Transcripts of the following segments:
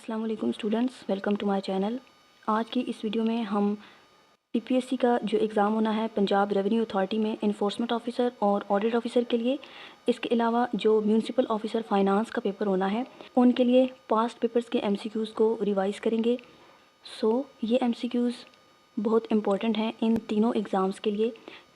अस्सलाम वालेकुम students, welcome to my channel. आज की इस वीडियो में हम पीपीएससी का जो एग्ज़ाम होना है पंजाब रेवेन्यू अथॉरिटी में इन्फोर्समेंट ऑफिसर और ऑडिट ऑफिसर के लिए, इसके अलावा जो म्यूनिसिपल ऑफिसर फाइनेंस का पेपर होना है उनके लिए पास्ट पेपर्स के एमसीक्यूज़ को रिवाइज़ करेंगे। ये एमसीक्यूज़ बहुत इंपॉर्टेंट हैं इन तीनों एग्ज़ाम्स के लिए,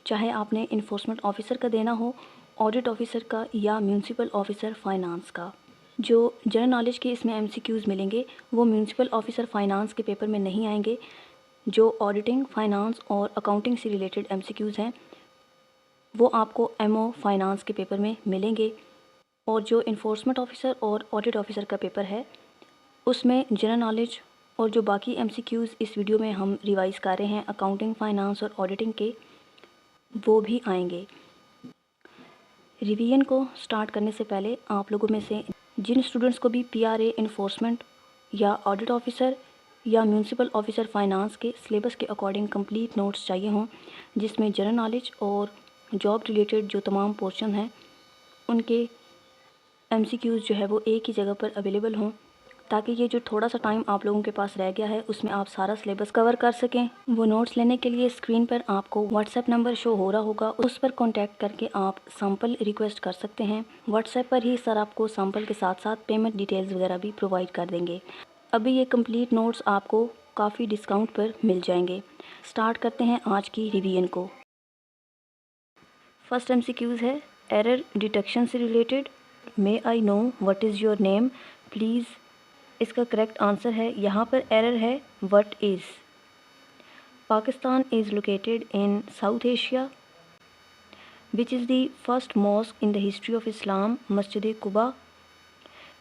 चाहे आपने इन्फोर्समेंट ऑफिसर का देना हो, ऑडिट ऑफिसर का या म्यूनिसिपल ऑफिसर फाइनेंस का। जो जनरल नॉलेज के इसमें एमसीक्यूज़ मिलेंगे वो म्यूनिसिपल ऑफिसर फाइनेंस के पेपर में नहीं आएंगे। जो ऑडिटिंग, फाइनेंस और अकाउंटिंग से रिलेटेड एमसीक्यूज़ हैं वो आपको एमओ फाइनेंस के पेपर में मिलेंगे। और जो इन्फोर्समेंट ऑफिसर और ऑडिट ऑफिसर का पेपर है उसमें जनरल नॉलेज और जो बाकी एमसीक्यूज़ इस वीडियो में हम रिवाइज़ कर रहे हैं अकाउंटिंग, फाइनेंस और ऑडिटिंग के, वो भी आएंगे। रिवीजन को स्टार्ट करने से पहले आप लोगों में से जिन स्टूडेंट्स को भी पीआरए, इन्फोर्समेंट या ऑडिट ऑफिसर या म्यूनिसिपल ऑफिसर फाइनेंस के सिलेबस के अकॉर्डिंग कंप्लीट नोट्स चाहिए हों, जिसमें जनरल नॉलेज और जॉब रिलेटेड जो तमाम पोर्शन हैं उनके एमसीक्यूज़ जो है वो एक ही जगह पर अवेलेबल हों, ताकि ये जो थोड़ा सा टाइम आप लोगों के पास रह गया है उसमें आप सारा सिलेबस कवर कर सकें। वो नोट्स लेने के लिए स्क्रीन पर आपको व्हाट्सएप नंबर शो हो रहा होगा, उस पर कांटेक्ट करके आप सैम्पल रिक्वेस्ट कर सकते हैं। व्हाट्सएप पर ही सर आपको सैम्पल के साथ साथ पेमेंट डिटेल्स वगैरह भी प्रोवाइड कर देंगे। अभी ये कंप्लीट नोट्स आपको काफ़ी डिस्काउंट पर मिल जाएंगे। स्टार्ट करते हैं आज की रिवीजन को। फर्स्ट एमसीक्यूज़ है एरर डिटेक्शन से related. May I know what is your name please. इसका करेक्ट आंसर है, यहाँ पर एरर है what is. Pakistan is located in South Asia. Which is the first mosque in the history of Islam, Masjid Quba.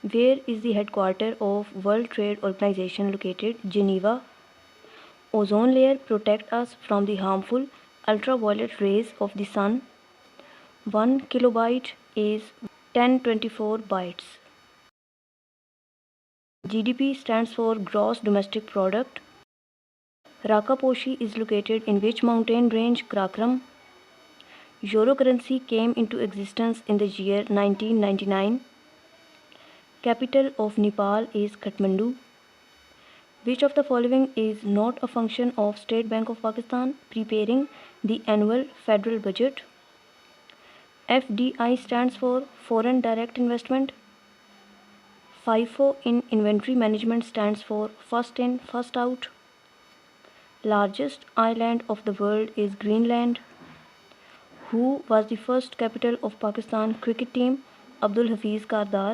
Where is the headquarter of World Trade Organization located, Geneva. Ozone layer protect us from the harmful ultraviolet rays of the sun. 1 kilobyte is 1024 bytes. GDP stands for Gross Domestic Product. Rakaposhi is located in which mountain range? Karakoram. Euro currency came into existence in the year 1999. Capital of Nepal is Kathmandu. Which of the following is not a function of State Bank of Pakistan? Preparing the annual federal budget. FDI stands for Foreign Direct Investment. FIFO in inventory management stands for first in, first out. Largest island of the world is Greenland. Who was the first captain of Pakistan cricket team? Abdul Hafiz Kardar.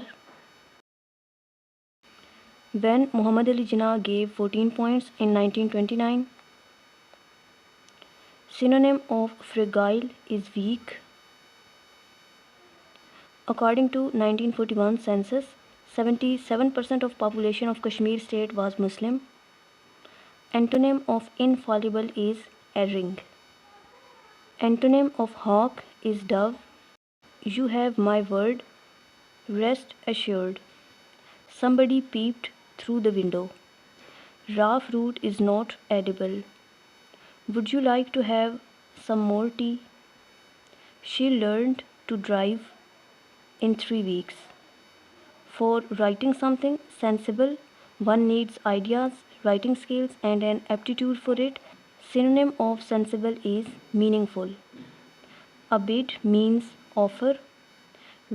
When Muhammad Ali Jinnah gave 14 points in 1929. Synonym of fragile is weak. According to 1941 census, 77% of population of Kashmir state was Muslim. Antonym of infallible is erring. Antonym of hawk is dove. You have my word, rest assured. Somebody peeped through the window. Raw fruit is not edible. Would you like to have some more tea? She learned to drive in 3 weeks. For writing something sensible, one needs ideas, writing skills and an aptitude for it. Synonym of sensible is meaningful. A bid means offer.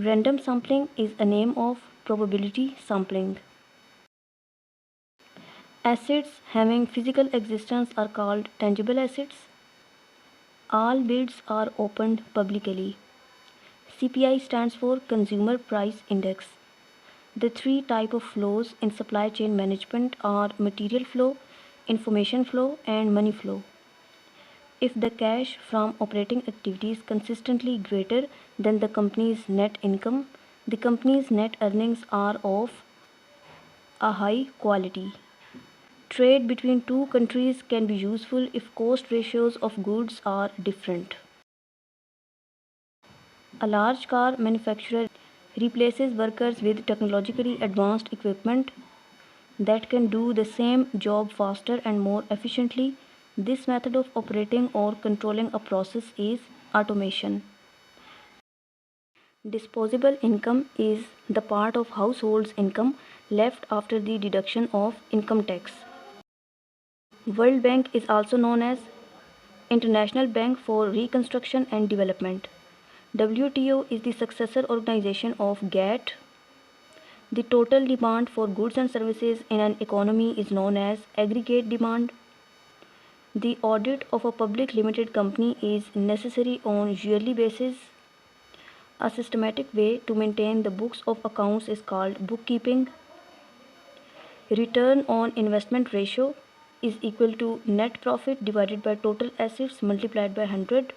Random sampling is a name of probability sampling. Assets having physical existence are called tangible assets. All bids are opened publicly. CPI stands for Consumer Price Index. The 3 types of flows in supply chain management are material flow, information flow and money flow. If the cash from operating activities consistently greater than the company's net income, the company's net earnings are of a high quality. Trade between 2 countries can be useful if cost ratios of goods are different. A large car manufacturer replaces workers with technologically advanced equipment that can do the same job faster and more efficiently. This method of operating or controlling a process is automation. Disposable income is the part of household's income left after the deduction of income tax. World Bank is also known as International Bank for Reconstruction and Development. WTO is the successor organization of GATT. The total demand for goods and services in an economy is known as aggregate demand. The audit of a public limited company is necessary on yearly basis. A systematic way to maintain the books of accounts is called bookkeeping. Return on investment ratio is equal to net profit divided by total assets multiplied by 100.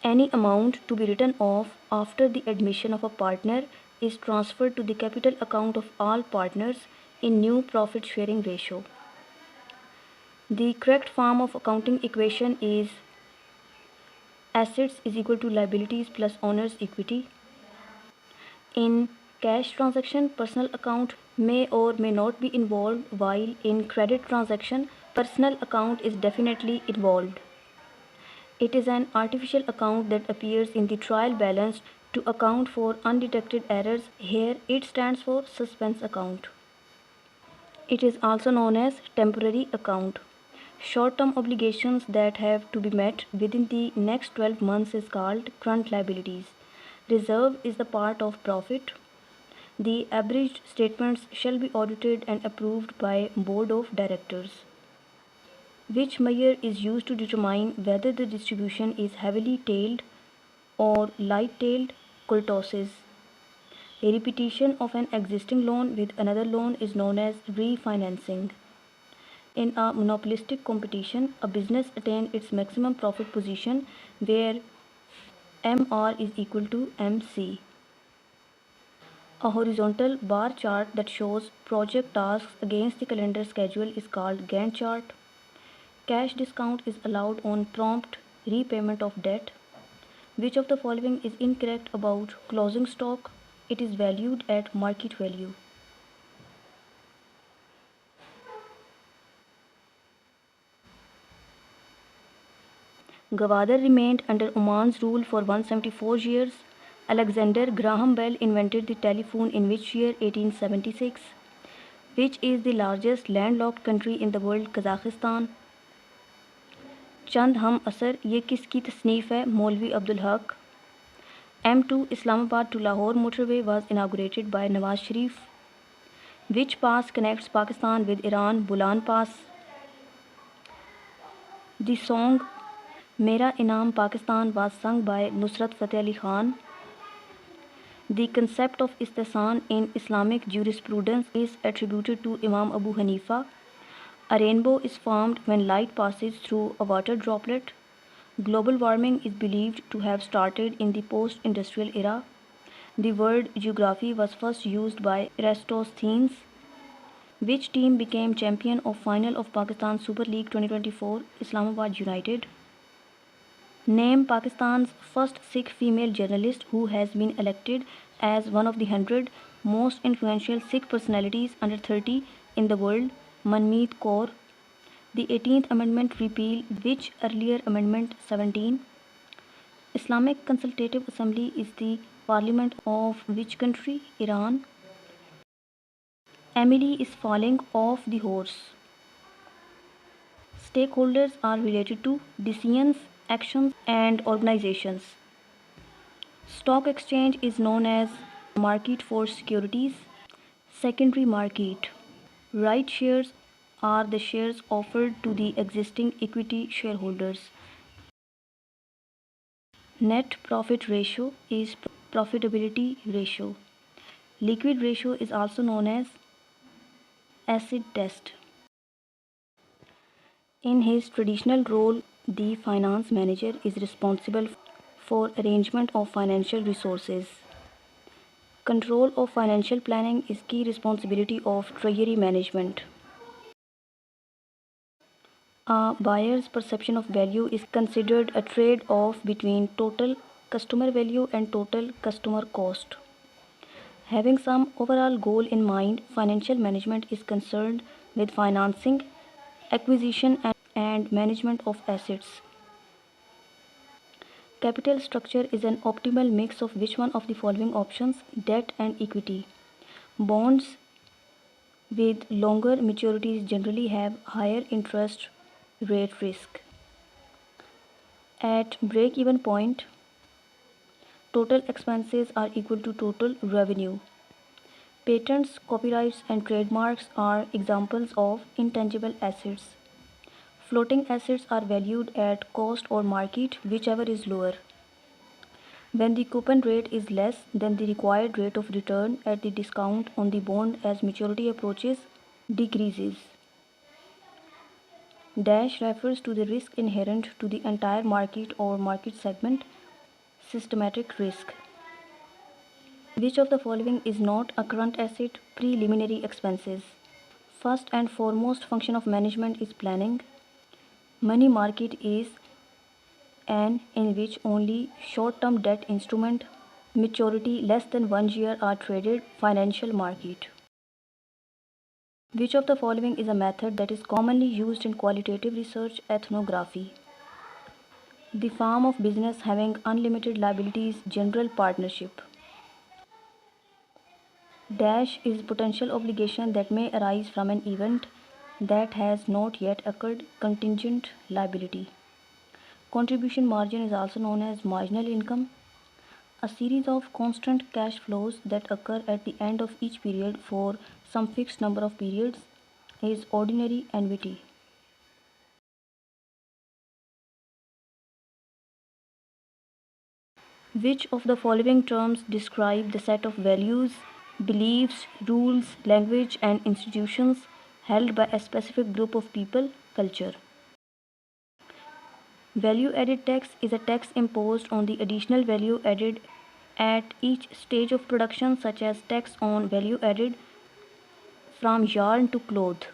Any amount to be written off after the admission of a partner is transferred to the capital account of all partners in new profit sharing ratio. The correct form of accounting equation is assets is equal to liabilities plus owner's equity. In cash transaction, personal account may or may not be involved, while in credit transaction, personal account is definitely involved. It is an artificial account that appears in the trial balance to account for undetected errors. Here it stands for suspense account. It is also known as temporary account. Short-term obligations that have to be met within the next 12 months is called current liabilities. Reserve is the part of profit. The abridged statements shall be audited and approved by Board of Directors. Which measure is used to determine whether the distribution is heavily tailed or light-tailed? Kurtosis. A repetition of an existing loan with another loan is known as refinancing. In a monopolistic competition, a business attains its maximum profit position where MR is equal to MC. A horizontal bar chart that shows project tasks against the calendar schedule is called Gantt chart. Cash discount is allowed on prompt repayment of debt. Which of the following is incorrect about closing stock? It is valued at market value. Gwadar remained under Oman's rule for 174 years. Alexander Graham Bell invented the telephone in which year? 1876. Which is the largest landlocked country in the world? Kazakhstan. चंद हम असर ये किसकी तसनीफ़ है? मौलवी Abdul Haq. M2 Islamabad to Lahore motorway was inaugurated by Nawaz Sharif. Which pass connects Pakistan with Iran? Bolan Pass. The song Mera Inam Pakistan was sung by Nusrat Fateh Ali Khan. The concept of istihsan in Islamic jurisprudence is attributed to Imam Abu Hanifa. A rainbow is formed when light passes through a water droplet. Global warming is believed to have started in the post-industrial era. The word geography was first used by Eratosthenes. Which team became champion of final of Pakistan Super League 2024? Islamabad United. Name Pakistan's first Sikh female journalist who has been elected as one of the 100 most influential Sikh personalities under 30 in the world. Manmeet Kaur. The 18th Amendment repealed which earlier amendment? 17. Islamic Consultative Assembly is the parliament of which country? Iran. Emily is falling off the horse. Stakeholders are related to decisions, actions and organizations. Stock exchange is known as market for securities. Secondary market. Right shares are the shares offered to the existing equity shareholders. Net profit ratio is profitability ratio. Liquid ratio is also known as acid test. In his traditional role, the finance manager is responsible for arrangement of financial resources. Control of financial planning is key responsibility of treasury management. A buyer's perception of value is considered a trade-off between total customer value and total customer cost. Having some overall goal in mind, financial management is concerned with financing, acquisition and management of assets. Capital structure is an optimal mix of which one of the following options? Debt and equity. Bonds with longer maturities generally have higher interest rate risk. At break-even point, total expenses are equal to total revenue. Patents, copyrights, and trademarks are examples of intangible assets. Floating assets are valued at cost or market, whichever is lower. When the coupon rate is less than the required rate of return at the discount on the bond as maturity approaches decreases. Dash refers to the risk inherent to the entire market or market segment, systematic risk. Which of the following is not a current asset? Preliminary expenses. First and foremost function of management is planning. Money market is an in which only short-term debt instrument maturity less than 1 year are traded. Financial market. Which of the following is a method that is commonly used in qualitative research? Ethnography. The form of business having unlimited liabilities. General partnership. Dash is potential obligation that may arise from an event that has not yet occurred. Contingent liability. Contribution margin is also known as marginal income. A series of constant cash flows that occur at the end of each period for some fixed number of periods is ordinary annuity. Which of the following terms describe the set of values, beliefs, rules, language, and institutions held by a specific group of people? Culture. Value-added tax is a tax imposed on the additional value added at each stage of production, such as tax on value added from yarn to cloth.